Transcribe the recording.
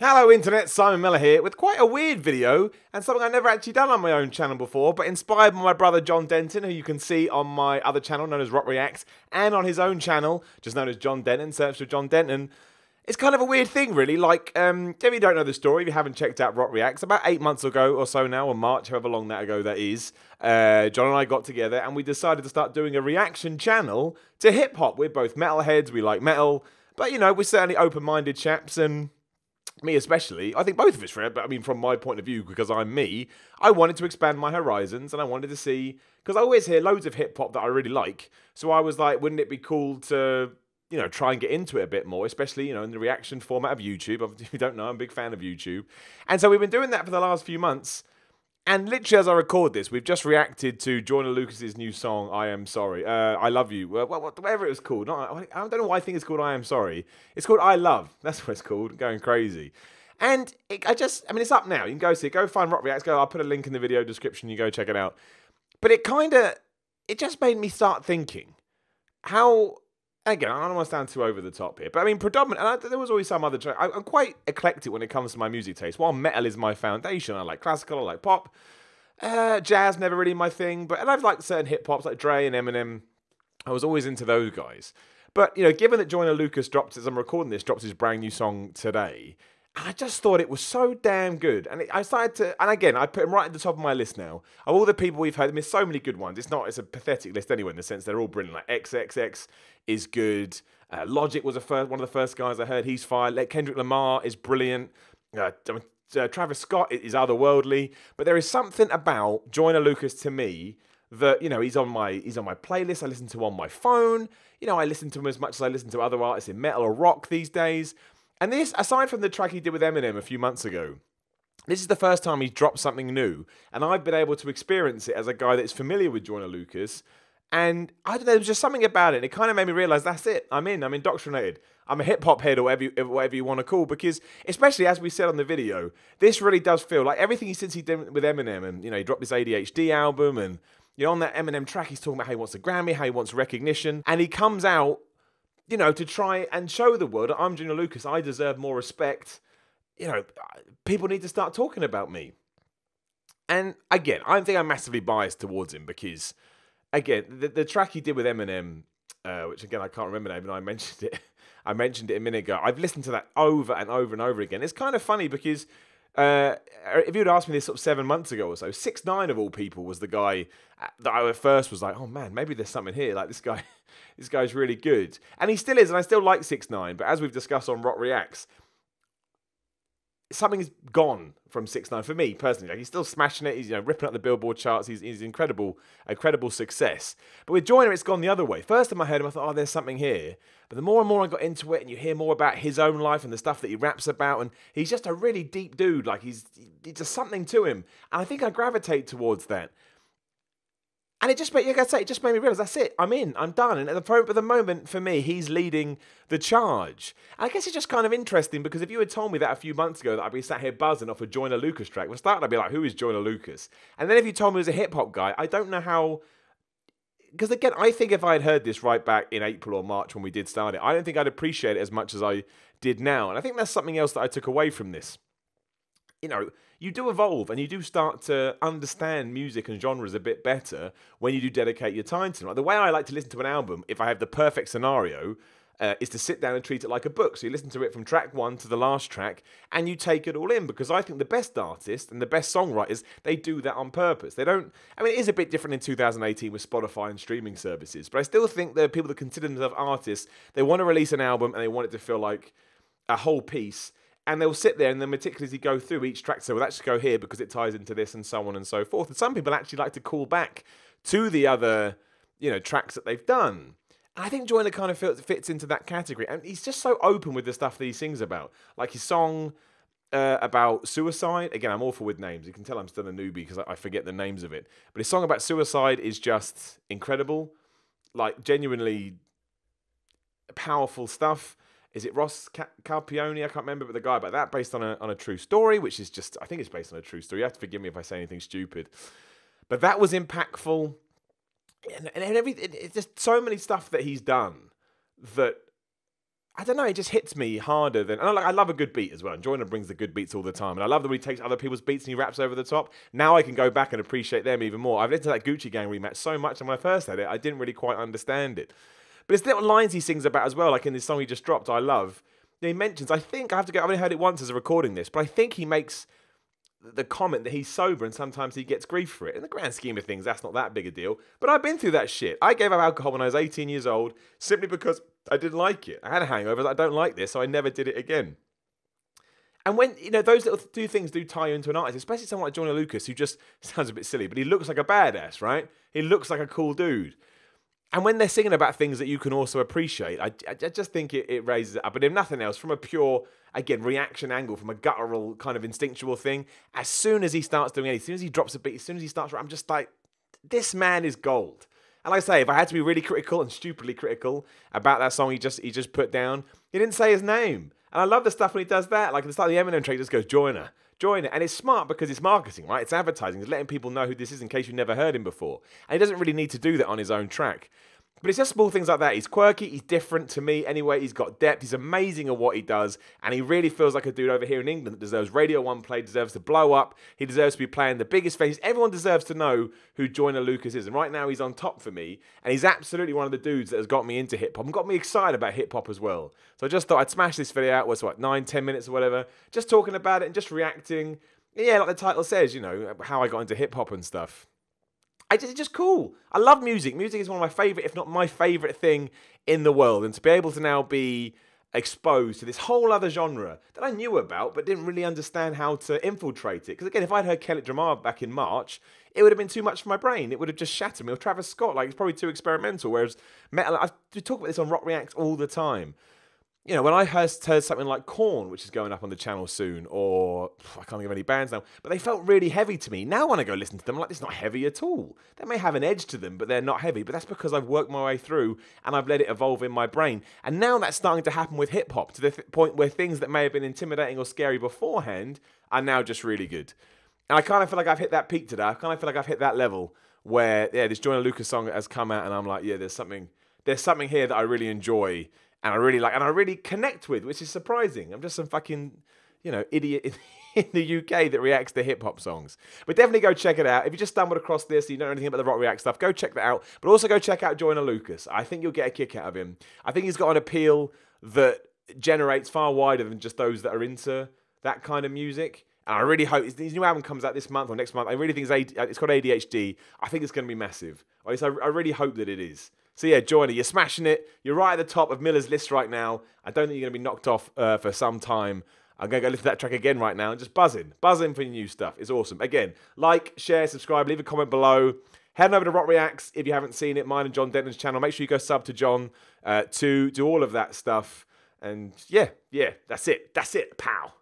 Hello Internet, Simon Miller here with quite a weird video and something I've never actually done on my own channel before, but inspired by my brother John Denton, who you can see on my other channel known as Rock Reacts, and on his own channel, just known as John Denton, search for John Denton. It's kind of a weird thing really, if you don't know the story, if you haven't checked out Rock Reacts, about 8 months ago or so now, or March, however long that ago that is, John and I got together and we decided to start doing a reaction channel to hip-hop. We're both metalheads, we like metal, but you know, we're certainly open-minded chaps and me especially, I think both of us, Fred, but I mean, from my point of view, because I'm me, I wanted to expand my horizons and I wanted to see, because I always hear loads of hip hop that I really like. So I was like, wouldn't it be cool to, try and get into it a bit more, especially, in the reaction format of YouTube. If you don't know, I'm a big fan of YouTube. And so we've been doing that for the last few months. And literally, as I record this, we've just reacted to Joyner Lucas's new song, I Am Sorry. I Love You. Whatever it was called. I don't know why I think it's called I Am Sorry. It's called I Love. That's what it's called. Going crazy. And it's up now. You can go see it. Go find Rock Reacts. I'll put a link in the video description. You go check it out. But it just made me start thinking how, again, I don't want to sound too over the top here, but I mean, there was always some other track. I'm quite eclectic when it comes to my music taste. While metal is my foundation, I like classical, I like pop. Jazz, never really my thing, and I've liked certain hip-hops like Dre and Eminem. I was always into those guys. But, given that Joyner Lucas as I'm recording this, drops his brand new song today, I just thought it was so damn good. And I put him right at the top of my list now. Of all the people we've heard, so many good ones. It's a pathetic list anyway, in the sense they're all brilliant. Like XXX is good. Logic was one of the first guys I heard. He's fire. Kendrick Lamar is brilliant. Travis Scott is otherworldly. But there is something about Joyner Lucas to me that, he's on my playlist. I listen to him on my phone. I listen to him as much as I listen to other artists in metal or rock these days. And this, aside from the track he did with Eminem a few months ago, this is the first time he's dropped something new. And I've been able to experience it as a guy that's familiar with Joyner Lucas. And I don't know, there was just something about it. And it kind of made me realize that's it. I'm indoctrinated. I'm a hip hop head or whatever you want to call, because especially as we said on the video, this really does feel like everything he did with Eminem. And, he dropped this ADHD album. And, on that Eminem track, he's talking about how he wants a Grammy, how he wants recognition. And he comes out, to try and show the world that I'm Joyner Lucas, I deserve more respect. People need to start talking about me. And again, I think I'm massively biased towards him because, again, the track he did with Eminem, which again, I can't remember now, but I mentioned it. I mentioned it a minute ago. I've listened to that over and over and over again. It's kind of funny because if you had asked me this sort of 7 months ago or so, 6ix9ine of all people was the guy that I at first was like, oh man, maybe there's something here. Like this guy's really good. And he still is, and I still like 6ix9ine, but as we've discussed on Rock Reacts, something's gone from 6ix9ine for me personally. Like he's still smashing it. He's ripping up the Billboard charts. He's incredible success. But with Joyner, it's gone the other way. First time I heard him, I thought, oh, there's something here. But the more and more I got into it, and you hear more about his own life and the stuff that he raps about, and he's just a really deep dude. Like he's just something to him, and I think I gravitate towards that. And it just made me realize that's it. I'm in. I'm done. And at the moment, for me, he's leading the charge. And I guess it's just kind of interesting because if you had told me that a few months ago that I'd be sat here buzzing off a Joyner Lucas track, for starting, I'd be like, who is Joyner Lucas? And then if you told me he was a hip hop guy, I don't know how. Because again, I think if I had heard this right back in April or March when we did start it, I don't think I'd appreciate it as much as I did now. And I think that's something else that I took away from this. You do evolve and you do start to understand music and genres a bit better when you do dedicate your time to them. Like the way I like to listen to an album, if I have the perfect scenario, is to sit down and treat it like a book. So you listen to it from track 1 to the last track and you take it all in, because I think the best artists and the best songwriters, they do that on purpose. They don't, it is a bit different in 2018 with Spotify and streaming services, but I still think there are people that consider themselves artists. They want to release an album and they want it to feel like a whole piece. And they'll sit there and then meticulously go through each track. So, well, let's go here because it ties into this and so on and so forth. And some people actually like to call back to the other, tracks that they've done. And I think Joyner kind of fits into that category. And he's just so open with the stuff that he sings about. Like his song about suicide. Again, I'm awful with names. You can tell I'm still a newbie because I forget the names of it. But his song about suicide is just incredible. Like, genuinely powerful stuff. Is it Ross Carpione? I can't remember, but the guy about that, based on a true story, which is just, I think it's based on a true story. You have to forgive me if I say anything stupid. But that was impactful. And everything, it's just so many stuff that he's done that I don't know, it just hits me harder than... And I love a good beat as well. And Joyner brings the good beats all the time. And I love that when he takes other people's beats and he raps over the top. Now I can go back and appreciate them even more. I've listened to that Gucci Gang rematch so much, and when I first heard it, I didn't really quite understand it. But it's little lines he sings about as well, like in this song he just dropped, I Love. He mentions, I think, I've only heard it once as a recording this, but I think he makes the comment that he's sober and sometimes he gets grief for it. In the grand scheme of things, that's not that big a deal. But I've been through that shit. I gave up alcohol when I was 18 years old simply because I didn't like it. I had a hangover. I don't like this, so I never did it again. And when, those little two things do tie you into an artist, especially someone like Joyner Lucas, who just sounds a bit silly, but he looks like a badass, right? He looks like a cool dude. And when they're singing about things that you can also appreciate, I just think it raises it up. But if nothing else, from a pure, again, reaction angle, from a guttural kind of instinctual thing, as soon as he starts doing anything, as soon as he drops a beat, as soon as he starts, I'm just like, this man is gold. And like I say, if I had to be really critical and stupidly critical about that song he just put down, he didn't say his name. And I love the stuff when he does that. Like at the start of the Eminem track, he just goes, Joyner. And it's smart because it's marketing, right? It's advertising. It's letting people know who this is in case you never heard him before. And he doesn't really need to do that on his own track. But it's just small things like that. He's quirky, he's different to me anyway, he's got depth, he's amazing at what he does, and he really feels like a dude over here in England that deserves Radio 1 play, deserves to blow up, he deserves to be playing the biggest venues. Everyone deserves to know who Joyner Lucas is, and right now he's on top for me, and he's absolutely one of the dudes that has got me into hip-hop and got me excited about hip-hop as well. So I just thought I'd smash this video out, what's what, 9-10 minutes or whatever, just talking about it and just reacting. Yeah, like the title says, how I got into hip-hop and stuff. It's just cool. I love music. Music is one of my favourite, if not my favourite thing in the world. And to be able to now be exposed to this whole other genre that I knew about but didn't really understand how to infiltrate it. Because again, if I'd heard Kendrick Lamar back in March, it would have been too much for my brain. It would have just shattered me. Or Travis Scott, it's probably too experimental. Whereas metal, I talk about this on Rock Reacts all the time. When I heard something like Korn, which is going up on the channel soon, or I can't think of any bands now, but they felt really heavy to me. Now when I go listen to them, I'm like, it's not heavy at all. They may have an edge to them, but they're not heavy. But that's because I've worked my way through and I've let it evolve in my brain. And now that's starting to happen with hip-hop, to the point where things that may have been intimidating or scary beforehand are now just really good. And I kind of feel like I've hit that peak today. I kind of feel like I've hit that level where, this Joyner Lucas song has come out and I'm like, there's something here that I really enjoy. And I really like, and I really connect with, which is surprising. I'm just some fucking, idiot in the UK that reacts to hip-hop songs. But definitely go check it out. If you just stumbled across this, and you don't know anything about the Rock React stuff, go check that out. But also go check out Joyner Lucas. I think you'll get a kick out of him. I think he's got an appeal that generates far wider than just those that are into that kind of music. And I really hope his new album comes out this month or next month. I really think it's called ADHD. I think it's going to be massive. Or at least I really hope that it is. So yeah, Joyner, you're smashing it. You're right at the top of Miller's list right now. I don't think you're going to be knocked off for some time. I'm going to go listen to that track again right now and just buzzing for your new stuff. It's awesome. Again, like, share, subscribe, leave a comment below. Head over to Rock Reacts if you haven't seen it, mine and John Denton's channel. Make sure you go sub to John to do all of that stuff. And yeah, that's it. That's it, pal.